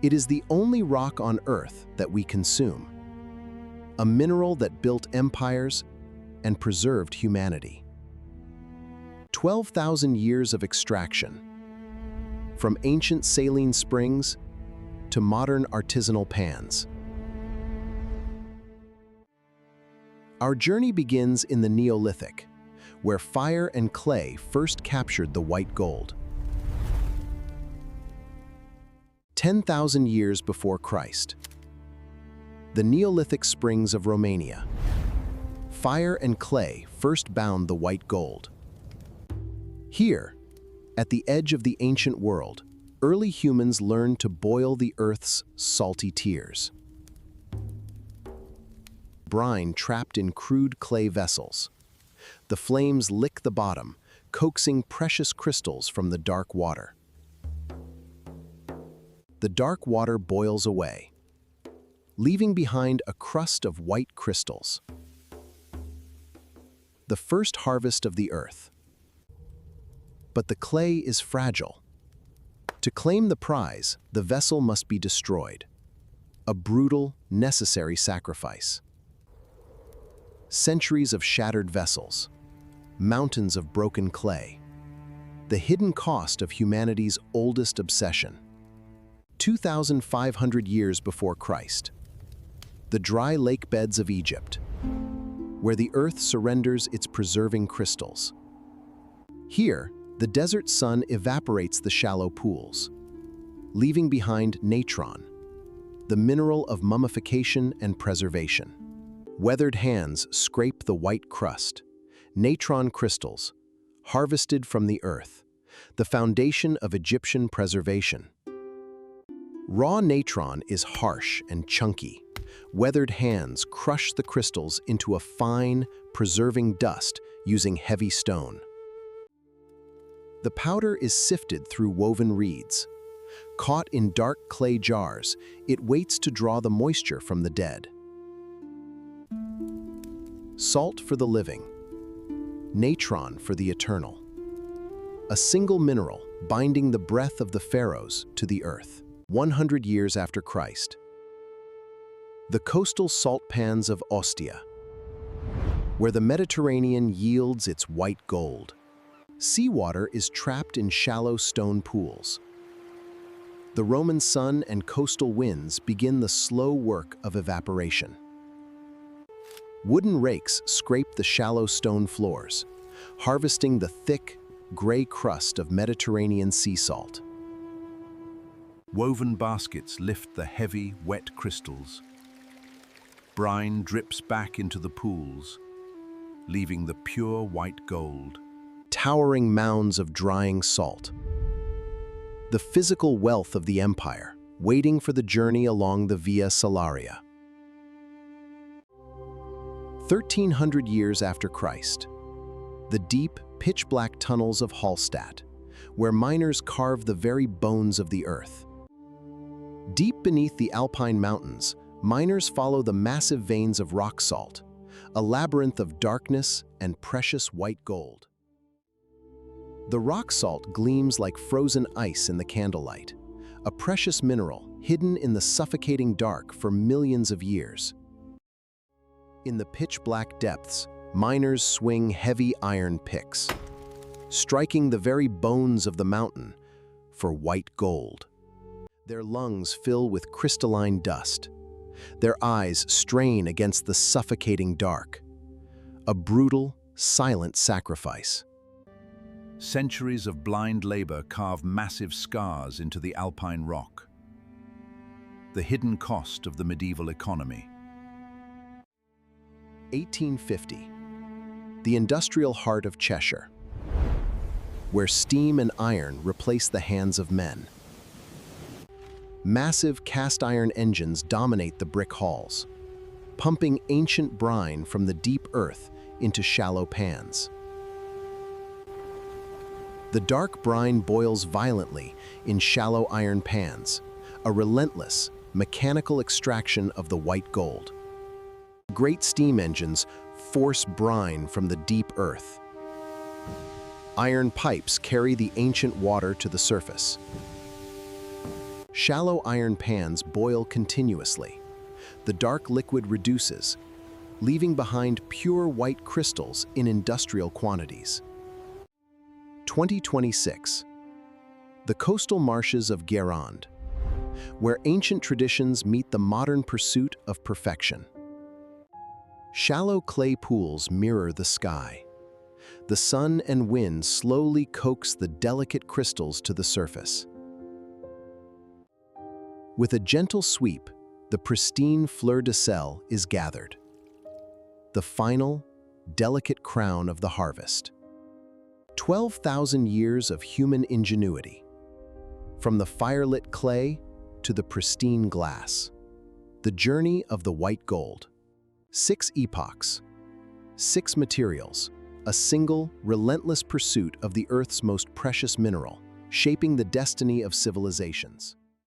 It is the only rock on Earth that we consume, a mineral that built empires and preserved humanity. 12,000 years of extraction, from ancient saline springs to modern artisanal pans. Our journey begins in the Neolithic, where fire and clay first captured the white gold. 10,000 years before Christ. The Neolithic springs of Romania. Fire and clay first bound the white gold. Here, at the edge of the ancient world, early humans learned to boil the earth's salty tears. Brine trapped in crude clay vessels. The flames lick the bottom, coaxing precious crystals from the dark water. The dark water boils away, leaving behind a crust of white crystals. The first harvest of the earth. But the clay is fragile. To claim the prize, the vessel must be destroyed. A brutal, necessary sacrifice. Centuries of shattered vessels, mountains of broken clay, the hidden cost of humanity's oldest obsession. 2,500 years before Christ, the dry lake beds of Egypt, where the earth surrenders its preserving crystals. Here, the desert sun evaporates the shallow pools, leaving behind natron, the mineral of mummification and preservation. Weathered hands scrape the white crust, natron crystals, harvested from the earth, the foundation of Egyptian preservation. Raw natron is harsh and chunky. Weathered hands crush the crystals into a fine, preserving dust using heavy stone. The powder is sifted through woven reeds. Caught in dark clay jars, it waits to draw the moisture from the dead. Salt for the living, natron for the eternal. A single mineral binding the breath of the pharaohs to the earth. 100 years after Christ. The coastal salt pans of Ostia, where the Mediterranean yields its white gold. Seawater is trapped in shallow stone pools. The Roman sun and coastal winds begin the slow work of evaporation. Wooden rakes scrape the shallow stone floors, harvesting the thick, gray crust of Mediterranean sea salt. Woven baskets lift the heavy, wet crystals. Brine drips back into the pools, leaving the pure white gold. Towering mounds of drying salt. The physical wealth of the empire, waiting for the journey along the Via Salaria. 1,300 years after Christ, the deep, pitch-black tunnels of Hallstatt, where miners carve the very bones of the earth. Deep beneath the Alpine mountains, miners follow the massive veins of rock salt, a labyrinth of darkness and precious white gold. The rock salt gleams like frozen ice in the candlelight, a precious mineral hidden in the suffocating dark for millions of years. In the pitch-black depths, miners swing heavy iron picks, striking the very bones of the mountain for white gold. Their lungs fill with crystalline dust. Their eyes strain against the suffocating dark. A brutal, silent sacrifice. Centuries of blind labor carve massive scars into the alpine rock. The hidden cost of the medieval economy. 1850, the industrial heart of Cheshire, where steam and iron replace the hands of men. Massive cast iron engines dominate the brick halls, pumping ancient brine from the deep earth into shallow pans. The dark brine boils violently in shallow iron pans, a relentless, mechanical extraction of the white gold. Great steam engines force brine from the deep earth. Iron pipes carry the ancient water to the surface. Shallow iron pans boil continuously. The dark liquid reduces, leaving behind pure white crystals in industrial quantities. 2026. The coastal marshes of Guérande, where ancient traditions meet the modern pursuit of perfection. Shallow clay pools mirror the sky. The sun and wind slowly coax the delicate crystals to the surface. With a gentle sweep, the pristine Fleur de sel is gathered. The final, delicate crown of the harvest. 12,000 years of human ingenuity. From the firelit clay to the pristine glass. The journey of the white gold. 6 epochs, 6 materials, a single, relentless pursuit of the Earth's most precious mineral, shaping the destiny of civilizations.